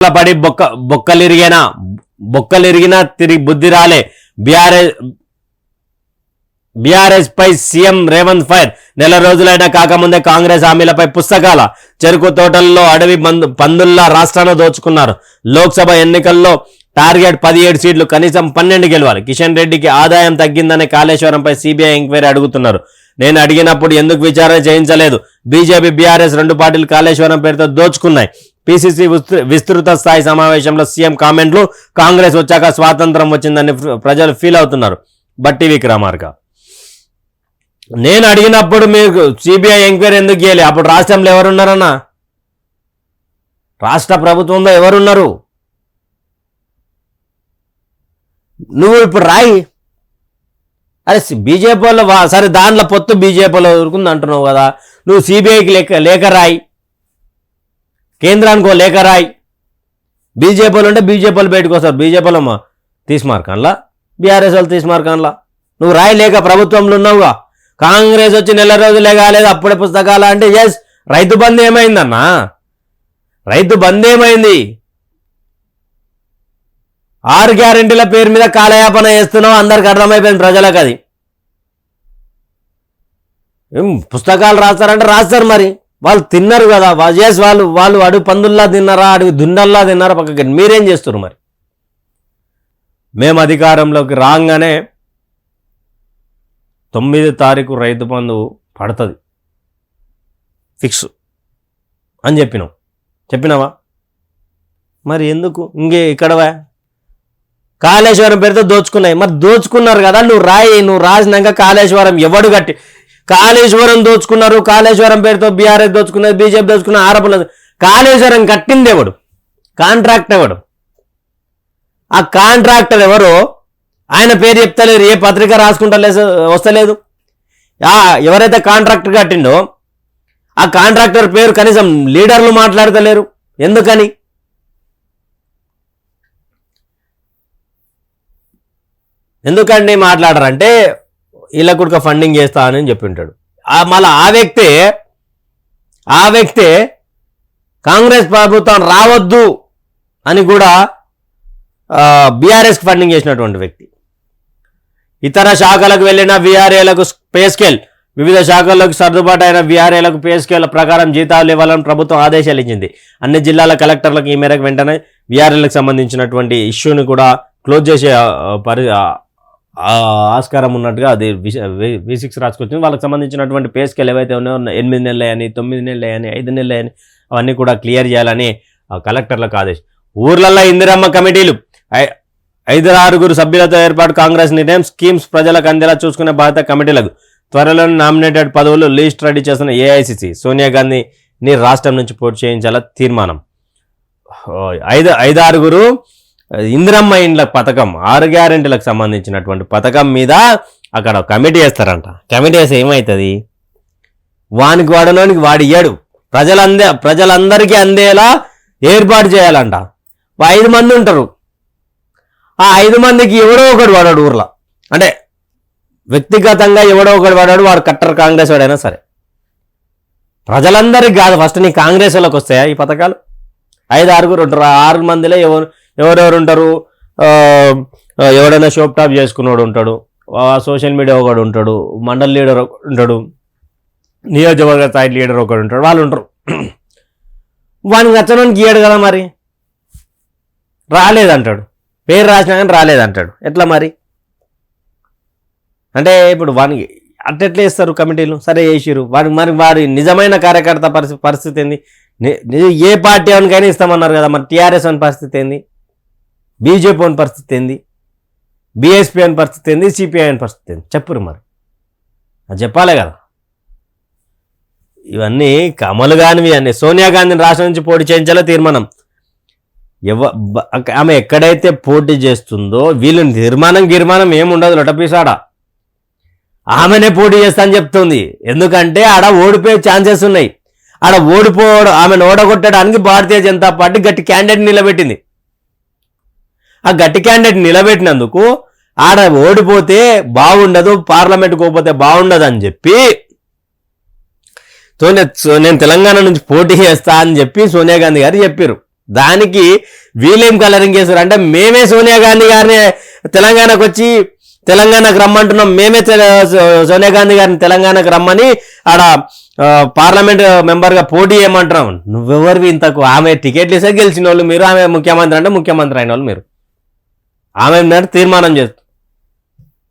పడి బొక్కలిరిగినా తిరిగి బుద్ధి రాలే. బీఆర్ఎస్ పై సీఎం రేవంత్ ఫైర్. నెల రోజులైనా కాకముందే కాంగ్రెస్ హామీలపై పుస్తకాల చెరుకు తోటల్లో అడవి పందుల్లా రాష్ట్రాన్ని దోచుకున్నారు. లోక్సభ ఎన్నికల్లో టార్గెట్ 17 సీట్లు, కనీసం 12 గెలవాలి. కిషన్ రెడ్డికి ఆదాయం తగ్గిందనే కాళేశ్వరంపై సిబిఐ ఎంక్వైరీ అడుగుతున్నారు. నేను అడిగినప్పుడు ఎందుకు విచారణ చేయించలేదు? బీజేపీ బీఆర్ఎస్ రెండు పార్టీలు కాళేశ్వరం పేరుతో దోచుకున్నాయి. పిసిసి విస్తృత స్థాయి సమావేశంలో సీఎం కామెంట్లు. కాంగ్రెస్ వచ్చాక స్వాతంత్రం వచ్చిందని ప్రజలు ఫీల్ అవుతున్నారు. బట్టి విక్రమార్క. నేను అడిగినప్పుడు మీకు సిబిఐ ఎంక్వైరీ ఎందుకు చేయలే? అప్పుడు రాష్ట్రంలో ఎవరున్నారన్నా? రాష్ట్ర ప్రభుత్వంలో ఎవరున్నారు? నువ్వు ఇప్పుడు రాయి. అరే బీజేపీ వాళ్ళు సరే, దాంట్లో పొత్తు బీజేపీలో దొరుకుంది అంటున్నావు కదా, నువ్వు సిబిఐకి లేఖ రాయి, కేంద్రానికో లేఖ రాయి. బీజేపీలు ఉంటే బీజేపీలు బయటకు వస్తారు. బీజేపీలో తీసుమార్కన్లా, బీఆర్ఎస్ వాళ్ళు తీసుమార్కన్లా. నువ్వు రాయి లేక ప్రభుత్వంలో ఉన్నావుగా. కాంగ్రెస్ వచ్చి నెల రోజులే కాలేదు అప్పుడే పుస్తకాలు అంటే ఎస్. రైతు బంద్ ఏమైందన్నా? రైతు బంద్ ఏమైంది? 6 గ్యారెంటీల పేరు మీద కాలయాపన చేస్తున్నావు. అందరికి అర్థమైపోయింది ప్రజలకు. అది పుస్తకాలు రాస్తారంటే రాస్తారు, మరి వాళ్ళు తిన్నారు కదా. వాళ్ళు అడుగు పందుల్లా తిన్నారా, అడుగు దుండల్లా తిన్నారా? పక్కకి మీరేం చేస్తున్నారు? మరి మేము అధికారంలోకి రాగానే 9 తారీఖు రైతు బంధు పడుతుంది ఫిక్స్ అని చెప్పినావా? మరి ఎందుకు ఇంకే ఇక్కడవా? కాళేశ్వరం పేరుతో దోచుకున్నాయి. మరి దోచుకున్నారు కదా, నువ్వు రాసినాక కాళేశ్వరం ఎవడు కట్టి కాళేశ్వరం దోచుకున్నారు. కాళేశ్వరం పేరుతో బీఆర్ఎస్ దోచుకున్నది, బీజేపీ దోచుకున్న ఆరోపణలు. కాళేశ్వరం కట్టింది ఎవడు? కాంట్రాక్ట్ ఎవడు? ఆ కాంట్రాక్టర్ ఎవరో ఆయన పేరు చెప్తలేరు. ఏ పత్రిక రాసుకుంటా వస్తలేదు. ఎవరైతే కాంట్రాక్టర్ కట్టిండో ఆ కాంట్రాక్టర్ పేరు కనీసం లీడర్లు మాట్లాడతలేరు. ఎందుకని? ఎందుకండి మాట్లాడరంటే వీళ్ళ కూడా ఫండింగ్ చేస్తా అని చెప్పి ఉంటాడు. మళ్ళీ ఆ వ్యక్తే కాంగ్రెస్ ప్రభుత్వం రావద్దు అని కూడా బీఆర్ఎస్కి ఫండింగ్ చేసినటువంటి వ్యక్తి. ఇతర శాఖలకు వెళ్ళిన వీఆర్ఏలకు పే స్కేల్, వివిధ శాఖల్లోకి సర్దుబాటు అయిన వీఆర్ఏలకు పే స్కేల్ ప్రకారం జీతాలు ఇవ్వాలని ప్రభుత్వం ఆదేశాలు ఇచ్చింది. అన్ని జిల్లాల కలెక్టర్లకు ఈ మేరకు వెంటనే వీఆర్ఏలకు సంబంధించినటువంటి ఇష్యూని కూడా క్లోజ్ చేసే ఆస్కారం ఉన్నట్టుగా అది V6 రాసుకొచ్చింది. వాళ్ళకి సంబంధించినటువంటి పే స్కేల్ ఏవైతే ఉన్నాయో 8 నెలలు అని, 9 నెలలు అని, 5 నెలలు అని అవన్నీ కూడా క్లియర్ చేయాలని కలెక్టర్లకు ఆదేశం. ఊర్లలో ఇందిరమ్మ కమిటీలు 5-6 సభ్యులతో ఏర్పాటు. కాంగ్రెస్ నిర్ణయం. స్కీమ్స్ ప్రజలకు అందేలా చూసుకునే బాధ్యత కమిటీలకు. త్వరలో నామినేటెడ్ పదవులు లిస్ట్ రెడీ చేస్తున్న ఏఐసిసి. సోనియా గాంధీని రాష్ట్రం నుంచి పోటీ చేయించాల తీర్మానం. 5-6 ఇందిరమ్మ ఇండ్ల పథకం, 6 గ్యారెంటీలకు సంబంధించినటువంటి పథకం మీద అక్కడ కమిటీ వేస్తారంట. కమిటీ వేస్తే ఏమవుతుంది? వానికి వాడలోనికి వాడి ఇయ్యాడు. ప్రజలందరికీ అందేలా ఏర్పాటు చేయాలంట. 5 మంది ఉంటారు. ఆ 5 మందికి ఎవడో ఒకడు వాడాడు ఊర్లో. అంటే వ్యక్తిగతంగా ఎవడో ఒకడు వాడాడు. వాడు కట్టర్ కాంగ్రెస్ వాడైనా సరే. ప్రజలందరికీ కాదు, ఫస్ట్ నీ కాంగ్రెస్ వాళ్ళకి వస్తాయా ఈ పథకాలు? 5-6 ఉంటారు. 6 మందిలో ఎవరెవరు ఉంటారు? ఎవడైనా షోప్ టాప్ చేసుకున్నాడు ఉంటాడు, సోషల్ మీడియా ఒకడు ఉంటాడు, మండల్ లీడర్ ఉంటాడు, నియోజకవర్గ స్థాయి లీడర్ ఒకడు ఉంటాడు. వాళ్ళు ఉంటారు. వానికి నచ్చడానికి ఇయ్యాడు కదా. మరి రాలేదంటాడు, పేరు రాసినా కానీ రాలేదంటాడు. ఎట్లా మరి? అంటే ఇప్పుడు వానికి అట్టెట్లా ఇస్తారు కమిటీలు? సరే వేసిరు వాడికి, మరి వారి నిజమైన కార్యకర్త పరిస్థితి ఏంది? ఏ పార్టీ వానికైనా ఇస్తామన్నారు కదా, మరి టీఆర్ఎస్ అని పరిస్థితి ఏంది? బీజేపీ అని పరిస్థితి ఏంది? బీఎస్పీ అని పరిస్థితి ఏంది? సిపిఐ అని పరిస్థితి ఏంది? చెప్పురు మరి, అది చెప్పాలే కదా. ఇవన్నీ కమలు కానివి అన్నీ. సోనియా గాంధీని రాష్ట్రం నుంచి పోటీ చేయించాలో తీర్మానం. ఆమె ఎక్కడైతే పోటీ చేస్తుందో వీళ్ళు గిర్మానం ఏముండదు. లొటపీసాడ ఆమెనే పోటీ చేస్తా అని చెప్తుంది. ఎందుకంటే ఆడ ఓడిపోయే ఛాన్సెస్ ఉన్నాయి. ఆడ ఆమెను ఓడగొట్టడానికి భారతీయ జనతా పార్టీ గట్టి క్యాండిడేట్ నిలబెట్టింది. ఆ గట్టి క్యాండిడేట్ నిలబెట్టినందుకు ఆడ ఓడిపోతే బాగుండదు, పార్లమెంట్కి పోతే బాగుండదు అని చెప్పి నేను తెలంగాణ నుంచి పోటీ చేస్తా అని చెప్పి సోనియా గాంధీ గారు చెప్పారు. దానికి వీళ్ళేం కలరింగ్ చేశారు అంటే మేమే సోనియా గాంధీ గారిని తెలంగాణకు వచ్చి తెలంగాణకు రమ్మంటున్నాం, మేమే సోనియా గాంధీ గారిని తెలంగాణకు రమ్మని ఆడ పార్లమెంట్ మెంబర్గా పోటీ చేయమంటున్నాం. నువ్వెవరివి ఇంతకు? ఆమె టికెట్లు ఇస్తే గెలిచిన వాళ్ళు మీరు, ఆమె ముఖ్యమంత్రి అంటే ముఖ్యమంత్రి అయిన వాళ్ళు మీరు. ఆమె తీర్మానం చేస్తారు.